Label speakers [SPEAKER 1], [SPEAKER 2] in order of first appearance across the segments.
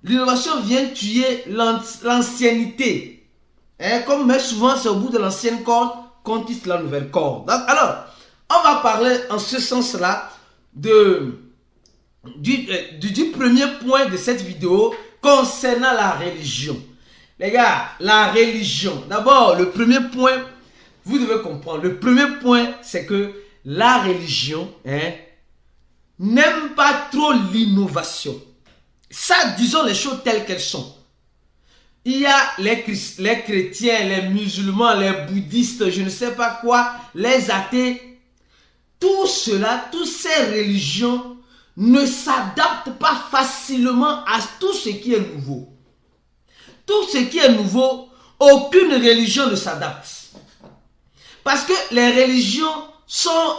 [SPEAKER 1] L'innovation vient tuer l'ancienneté. Comme mais souvent, c'est au bout de l'ancienne corde qu'on tisse la nouvelle corde. Donc, alors, on va parler en ce sens-là du premier point de cette vidéo concernant la religion. Les gars, la religion. D'abord, le premier point, vous devez comprendre. Le premier point, c'est que la religion n'aime pas trop l'innovation. Ça, disons les choses telles qu'elles sont. Il y a les chrétiens, les musulmans, les bouddhistes, je ne sais pas quoi, les athées. Tout cela, toutes ces religions ne s'adaptent pas facilement à tout ce qui est nouveau. Tout ce qui est nouveau, aucune religion ne s'adapte. Parce que les religions sont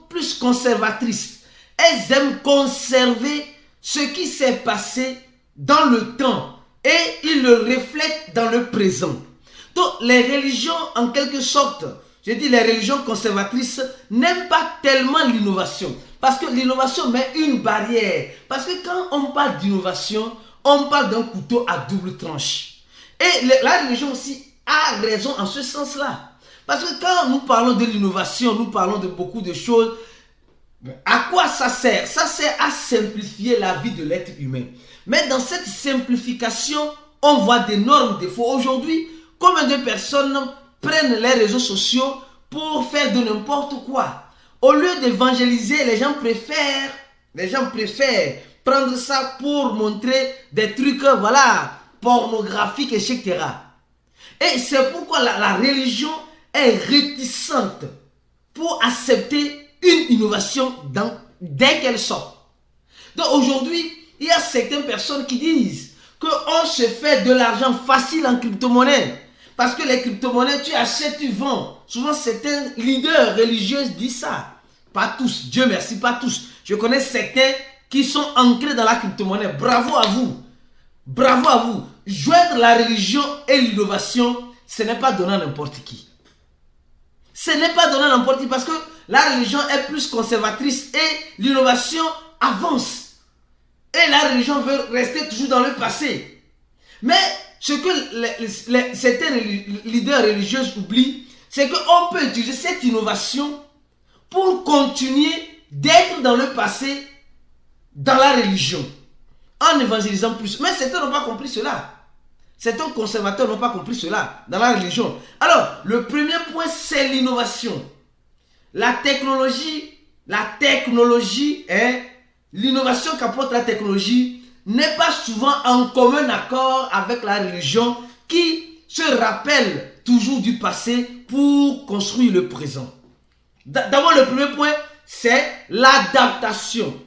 [SPEAKER 1] plus conservatrices. Elles aiment conserver ce qui s'est passé dans le temps et ils le reflètent dans le présent. Donc les religions, en quelque sorte, je dis les religions conservatrices, n'aiment pas tellement l'innovation. Parce que l'innovation met une barrière. Parce que quand on parle d'innovation, on parle d'un couteau à double tranche. Et la religion aussi a raison en ce sens-là. Parce que quand nous parlons de l'innovation, nous parlons de beaucoup de choses. À quoi ça sert? Ça sert à simplifier la vie de l'être humain. Mais dans cette simplification, on voit d'énormes défauts. Aujourd'hui, combien de personnes prennent les réseaux sociaux pour faire de n'importe quoi? Au lieu d'évangéliser, les gens préfèrent prendre ça pour montrer des trucs, voilà, pornographiques, etc. Et c'est pourquoi la religion est réticente pour accepter une innovation dès qu'elle sort. Donc aujourd'hui, il y a certaines personnes qui disent qu'on se fait de l'argent facile en crypto-monnaie. Parce que les crypto-monnaies, tu achètes, tu vends. Souvent, certains leaders religieux disent ça. Pas tous, Dieu merci, pas tous. Je connais certains qui sont ancrés dans la crypto-monnaie. Bravo à vous. Bravo à vous. Joindre la religion et l'innovation, ce n'est pas donner à n'importe qui. Ce n'est pas donner à n'importe qui parce que la religion est plus conservatrice et l'innovation avance. Et la religion veut rester toujours dans le passé. Mais ce que certains leaders religieux oublient, c'est qu'on peut utiliser cette innovation pour continuer d'être dans le passé, dans la religion, en évangélisant plus. Mais certains n'ont pas compris cela. Certains conservateurs n'ont pas compris cela dans la religion. Alors, le premier point, c'est l'innovation. La technologie, l'innovation qu'apporte la technologie n'est pas souvent en commun accord avec la religion qui se rappelle toujours du passé pour construire le présent. D'abord, le premier point, c'est l'adaptation,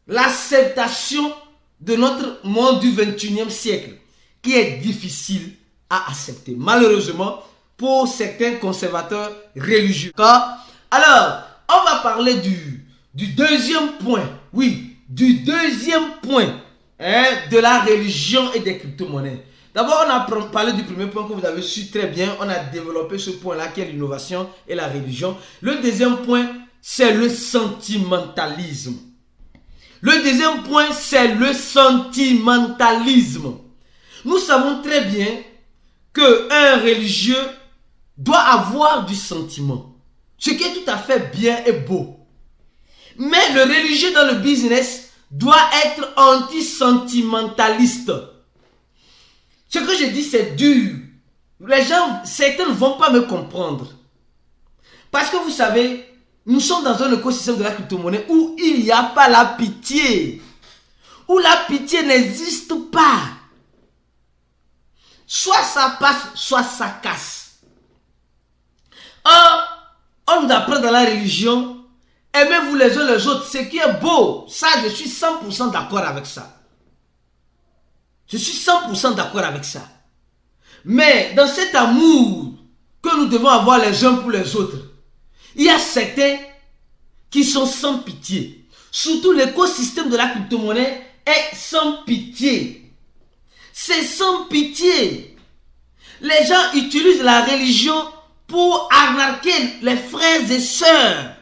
[SPEAKER 1] l'acceptation de notre monde du 21e siècle qui est difficile à accepter, malheureusement, pour certains conservateurs religieux. Alors, on va parler du deuxième point, oui, du deuxième point de la religion et des crypto-monnaies. D'abord, on a parlé du premier point que vous avez su très bien. On a développé ce point-là qui est l'innovation et la religion. Le deuxième point, c'est le sentimentalisme. Le deuxième point, c'est le sentimentalisme. Nous savons très bien qu'un religieux doit avoir du sentiment. Ce qui est tout à fait bien et beau. Mais le religieux dans le business doit être anti-sentimentaliste. Ce que je dis, c'est dur. Les gens, certains ne vont pas me comprendre. Parce que vous savez, nous sommes dans un écosystème de la crypto-monnaie où il n'y a pas la pitié. Où la pitié n'existe pas. Soit ça passe, soit ça casse. On nous apprend dans la religion, aimez-vous les uns les autres, ce qui est beau. Ça, je suis 100% d'accord avec ça. Je suis 100% d'accord avec ça. Mais dans cet amour que nous devons avoir les uns pour les autres, il y a certains qui sont sans pitié. Surtout l'écosystème de la crypto-monnaie est sans pitié. C'est sans pitié. Les gens utilisent la religion pour arnaquer les frères et sœurs.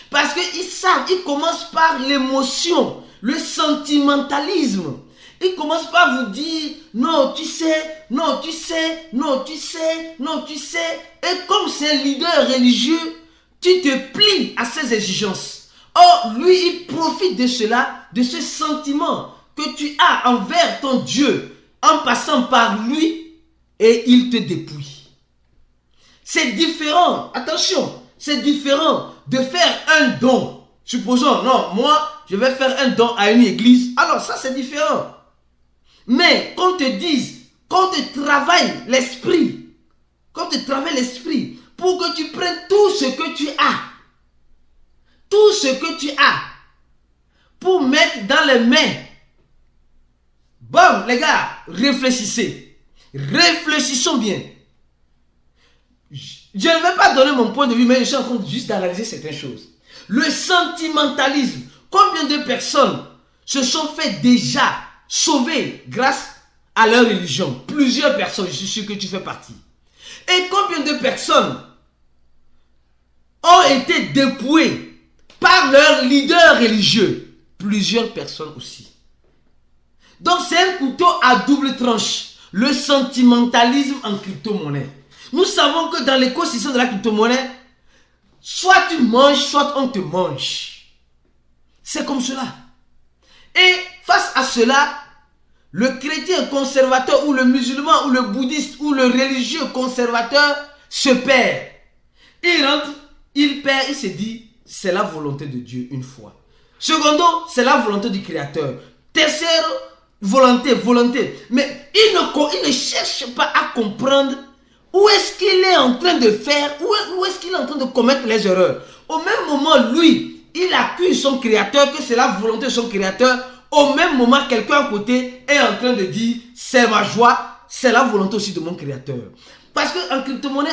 [SPEAKER 1] Parce qu'ils savent, ils commencent par l'émotion. le sentimentalisme. Il commence par vous dire, non, tu sais, non, tu sais, non, tu sais, non, tu sais. Et comme c'est un leader religieux, tu te plies à ses exigences. Or, lui, il profite de cela, de ce sentiment que tu as envers ton Dieu, en passant par lui, et il te dépouille. C'est différent, attention, c'est différent de faire un don. Supposons, non, moi, je vais faire un don à une église. Alors ça, c'est différent. Mais qu'on te dise, qu'on te travaille l'esprit, pour que tu prennes tout ce que tu as, pour mettre dans les mains. Bon, les gars, réfléchissez. Réfléchissons bien. Je ne vais pas donner mon point de vue, mais je suis en train juste d'analyser certaines choses. Le sentimentalisme. Combien de personnes se sont fait déjà sauver grâce à leur religion? Plusieurs personnes, je suis sûr que tu fais partie. Et combien de personnes ont été dépouillées par leur leader religieux? Plusieurs personnes aussi. Donc c'est un couteau à double tranche. Le sentimentalisme en crypto-monnaie. Nous savons que dans l'écosystème de la crypto-monnaie, soit tu manges, soit on te mange. C'est comme cela. Et face à cela, le chrétien conservateur ou le musulman ou le bouddhiste ou le religieux conservateur se perd. Il rentre, il perd, il se dit, c'est la volonté de Dieu une fois. Secondo, c'est la volonté du Créateur. Tertiaire, volonté. Mais il ne cherche pas à comprendre où est-ce qu'il est en train de faire, où est-ce qu'il est en train de commettre les erreurs. Au même moment, lui, il accuse son Créateur, que c'est la volonté de son Créateur. Au même moment, quelqu'un à côté est en train de dire, c'est ma joie, c'est la volonté aussi de mon Créateur. Parce qu'en crypto-monnaie,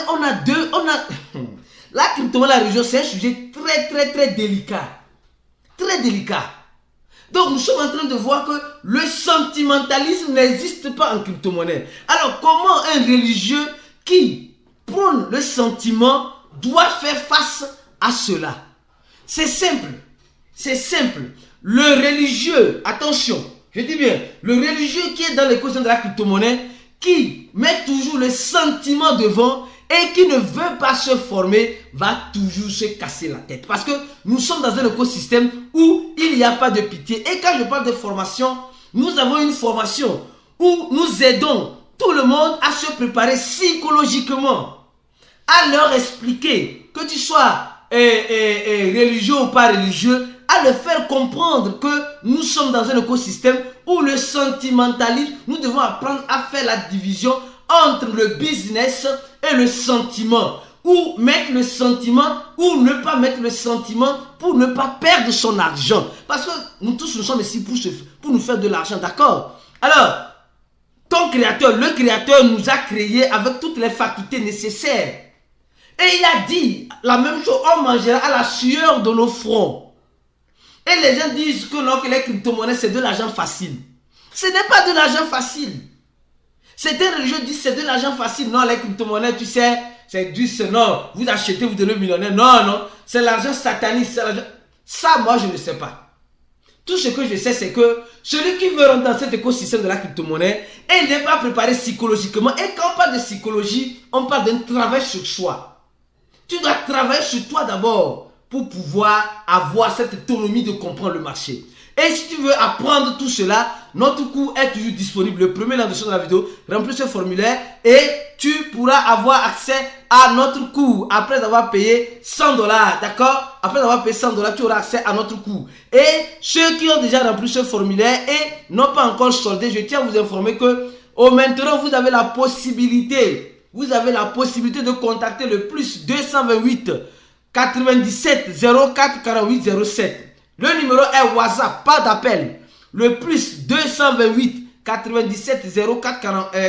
[SPEAKER 1] la crypto-monnaie, la religion, c'est un sujet très délicat. Très délicat. Donc, nous sommes en train de voir que le sentimentalisme n'existe pas en crypto-monnaie. Alors, comment un religieux qui prône le sentiment doit faire face à cela? C'est simple. C'est simple. Le religieux, attention, je dis bien, le religieux qui est dans l'écosystème de la crypto-monnaie, qui met toujours le sentiment devant et qui ne veut pas se former, va toujours se casser la tête. Parce que nous sommes dans un écosystème où il n'y a pas de pitié. Et quand je parle de formation, nous avons une formation où nous aidons tout le monde à se préparer psychologiquement, à leur expliquer, que tu sois religieux ou pas religieux, à leur faire comprendre que nous sommes dans un écosystème où le sentimentalisme, nous devons apprendre à faire la division entre le business et le sentiment. Ou mettre le sentiment, ou ne pas mettre le sentiment pour ne pas perdre son argent. Parce que nous tous, nous sommes ici pour nous faire de l'argent, d'accord? Alors, ton créateur, le créateur nous a créés avec toutes les facultés nécessaires. Et il a dit la même chose, on mangera à la sueur de nos fronts. Et les gens disent que non, que les crypto-monnaies, c'est de l'argent facile. Ce n'est pas de l'argent facile. Certains religieux disent c'est de l'argent facile. Non, les crypto-monnaies, tu sais, c'est du non. Vous achetez, vous devenez millionnaire. Non, c'est l'argent satanique. Ça, moi, je ne sais pas. Tout ce que je sais, c'est que celui qui veut rentrer dans cet écosystème de la crypto-monnaie, il n'est pas préparé psychologiquement. Et quand on parle de psychologie, on parle d'un travail sur soi. Tu dois travailler sur toi d'abord pour pouvoir avoir cette autonomie de comprendre le marché. Et si tu veux apprendre tout cela, notre cours est toujours disponible. Le premier lien de la vidéo, remplis ce formulaire et tu pourras avoir accès à notre cours après avoir payé $100, d'accord? Après avoir payé $100, tu auras accès à notre cours. Et ceux qui ont déjà rempli ce formulaire et n'ont pas encore soldé, je tiens à vous informer que maintenant vous avez la possibilité de contacter le plus 228 97 04 48 07. Le numéro est WhatsApp, pas d'appel. Le plus 228 97 04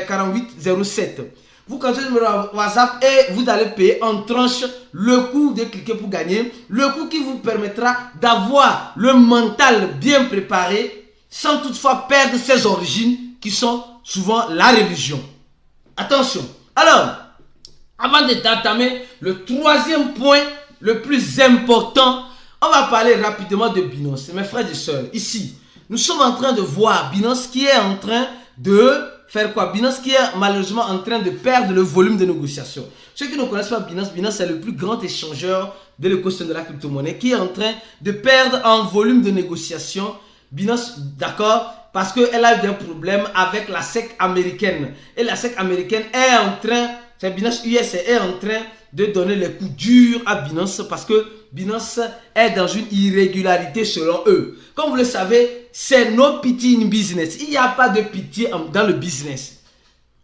[SPEAKER 1] 48 07. Vous contactez le numéro WhatsApp et vous allez payer en tranche le coût de cliquer pour gagner. Le coût qui vous permettra d'avoir le mental bien préparé sans toutefois perdre ses origines qui sont souvent la religion. Attention. Alors, avant d'entamer le troisième point, le plus important, on va parler rapidement de Binance. Mes frères et sœurs, ici, nous sommes en train de voir Binance qui est en train de faire quoi? Binance qui est malheureusement en train de perdre le volume de négociation. Ceux qui ne connaissent pas Binance, Binance est le plus grand échangeur de l'écosystème de la crypto-monnaie qui est en train de perdre en volume de négociation. Binance, d'accord, parce qu'elle a eu des problèmes avec la SEC américaine. Et la SEC américaine est en train, c'est Binance US est en train de donner les coups durs à Binance parce que Binance est dans une irrégularité selon eux. Comme vous le savez, c'est no pity in business. Il n'y a pas de pitié dans le business.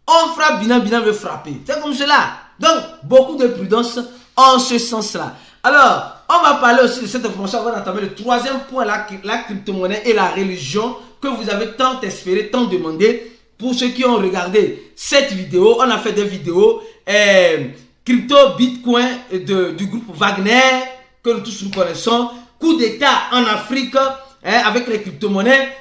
[SPEAKER 1] On frappe Binance, Binance veut frapper. C'est comme cela. Donc, beaucoup de prudence en ce sens-là. Alors, on va parler aussi de cette information avant d'entamer le troisième point, la crypto-monnaie et la religion que vous avez tant espéré, tant demandé. Pour ceux qui ont regardé cette vidéo, on a fait des vidéos crypto, bitcoin du groupe Wagner, que nous tous nous connaissons, coup d'état en Afrique avec les crypto-monnaies,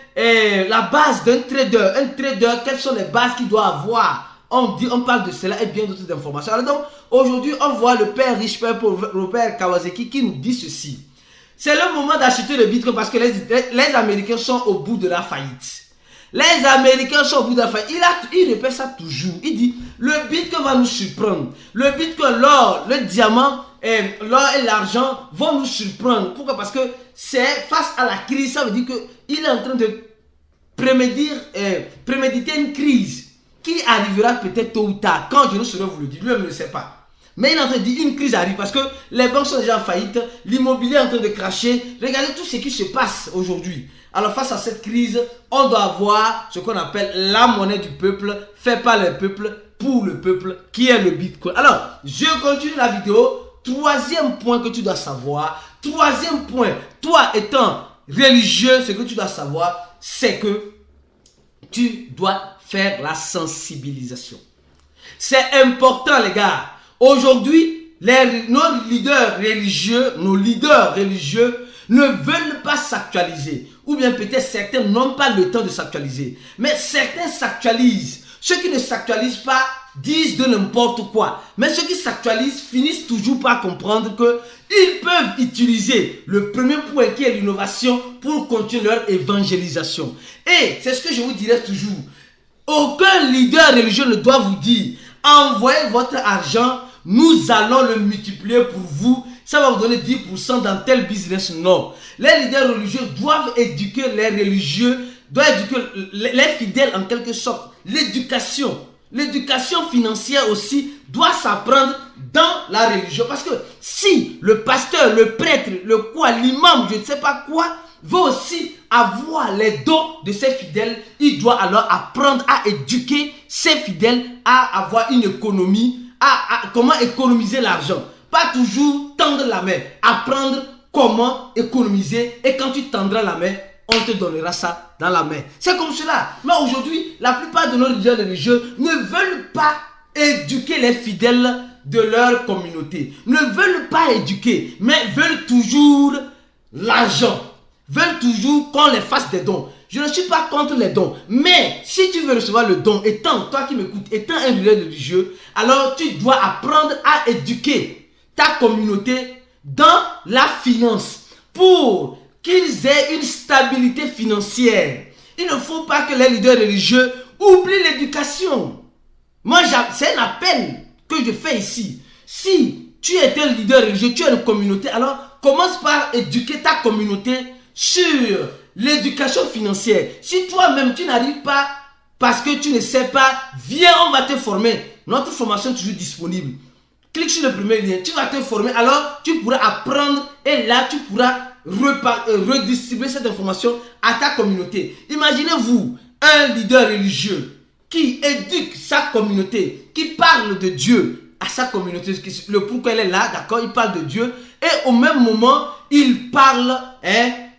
[SPEAKER 1] la base d'un trader. Un trader, quelles sont les bases qu'il doit avoir? On parle de cela et bien d'autres informations. Alors donc, aujourd'hui, on voit le père riche, père pauvre, Robert Kiyosaki qui nous dit ceci. C'est le moment d'acheter le bitcoin parce que les Américains sont au bout de la faillite. Les Américains sont au bout de la faillite. Il répète ça toujours. Il dit, le bitcoin va nous surprendre. Le bitcoin, l'or, le diamant, l'or et l'argent vont nous surprendre. Pourquoi? Parce que c'est face à la crise. Ça veut dire qu'il est en train de préméditer une crise qui arrivera peut-être tôt ou tard. Quand Dieu ne saurait vous le dire, lui-même ne le sait pas. Mais il est en train de dire une crise arrive parce que les banques sont déjà en faillite, l'immobilier est en train de cracher. Regardez tout ce qui se passe aujourd'hui. Alors face à cette crise, on doit avoir ce qu'on appelle la monnaie du peuple, fait par le peuple, pour le peuple, qui est le bitcoin. Alors, je continue la vidéo. Troisième point que tu dois savoir. Troisième point, toi étant religieux, ce que tu dois savoir, c'est que tu dois faire la sensibilisation. C'est important les gars. Aujourd'hui, nos leaders religieux ne veulent pas s'actualiser. Ou bien peut-être certains n'ont pas le temps de s'actualiser. Mais certains s'actualisent. Ceux qui ne s'actualisent pas disent de n'importe quoi. Mais ceux qui s'actualisent finissent toujours par comprendre qu'ils peuvent utiliser le premier point qui est l'innovation pour continuer leur évangélisation. Et c'est ce que je vous dirai toujours. Aucun leader religieux ne doit vous dire envoyez votre argent, nous allons le multiplier pour vous, ça va vous donner 10% dans tel business. Non. Les leaders religieux doivent éduquer les religieux, doivent éduquer les fidèles en quelque sorte. L'éducation financière aussi doit s'apprendre dans la religion. Parce que si le pasteur, le prêtre, l'imam, je ne sais pas quoi, veut aussi avoir les dons de ses fidèles, il doit alors apprendre à éduquer ses fidèles à avoir une économie, à comment économiser l'argent. Pas toujours tendre la main, apprendre comment économiser, et quand tu tendras la main, on te donnera ça dans la main. C'est comme cela. Mais aujourd'hui, la plupart de nos leaders religieux ne veulent pas éduquer les fidèles de leur communauté. Ne veulent pas éduquer, mais veulent toujours l'argent. Veulent toujours qu'on les fasse des dons. Je ne suis pas contre les dons. Mais si tu veux recevoir le don, toi qui m'écoutes, étant un leader religieux, alors tu dois apprendre à éduquer ta communauté dans la finance pour qu'ils aient une stabilité financière. Il ne faut pas que les leaders religieux oublient l'éducation. Moi, c'est un appel que je fais ici. Si tu es un leader religieux, tu as une communauté, alors commence par éduquer ta communauté sur l'éducation financière. Si toi-même tu n'arrives pas parce que tu ne sais pas, viens, on va te former. Notre formation est toujours disponible. Clique sur le premier lien, tu vas te former, alors tu pourras apprendre et là tu pourras redistribuer cette information à ta communauté. Imaginez-vous un leader religieux qui éduque sa communauté, qui parle de Dieu à sa communauté, le pourquoi elle est là, d'accord, il parle de Dieu, et au même moment, il parle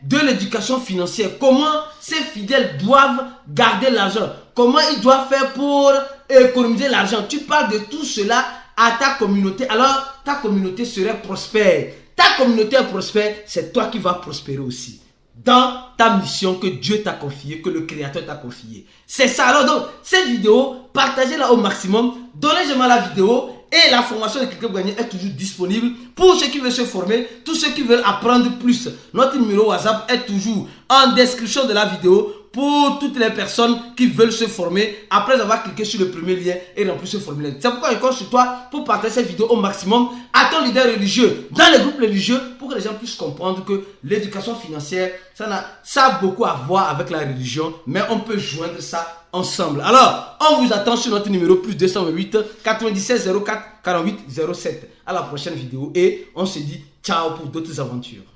[SPEAKER 1] de l'éducation financière, comment ses fidèles doivent garder l'argent, comment ils doivent faire pour économiser l'argent. Tu parles de tout cela à ta communauté, alors ta communauté serait prospère. Ta communauté est prospère, c'est toi qui vas prospérer aussi dans ta mission que Dieu t'a confiée, que le Créateur t'a confiée. C'est ça. Alors donc, cette vidéo, partagez-la au maximum, donnez-moi la vidéo Et la formation de Cliquez pour gagner est toujours disponible pour ceux qui veulent se former, tous ceux qui veulent apprendre plus. Notre numéro WhatsApp est toujours en description de la vidéo pour toutes les personnes qui veulent se former après avoir cliqué sur le premier lien et remplir ce formulaire. C'est pourquoi je compte sur toi pour partager cette vidéo au maximum à ton leader religieux, dans les groupes religieux, pour que les gens puissent comprendre que l'éducation financière, ça a beaucoup à voir avec la religion, mais on peut joindre ça ensemble. Alors, on vous attend sur notre numéro plus 228 97 04 48 07. À la prochaine vidéo et on se dit ciao pour d'autres aventures.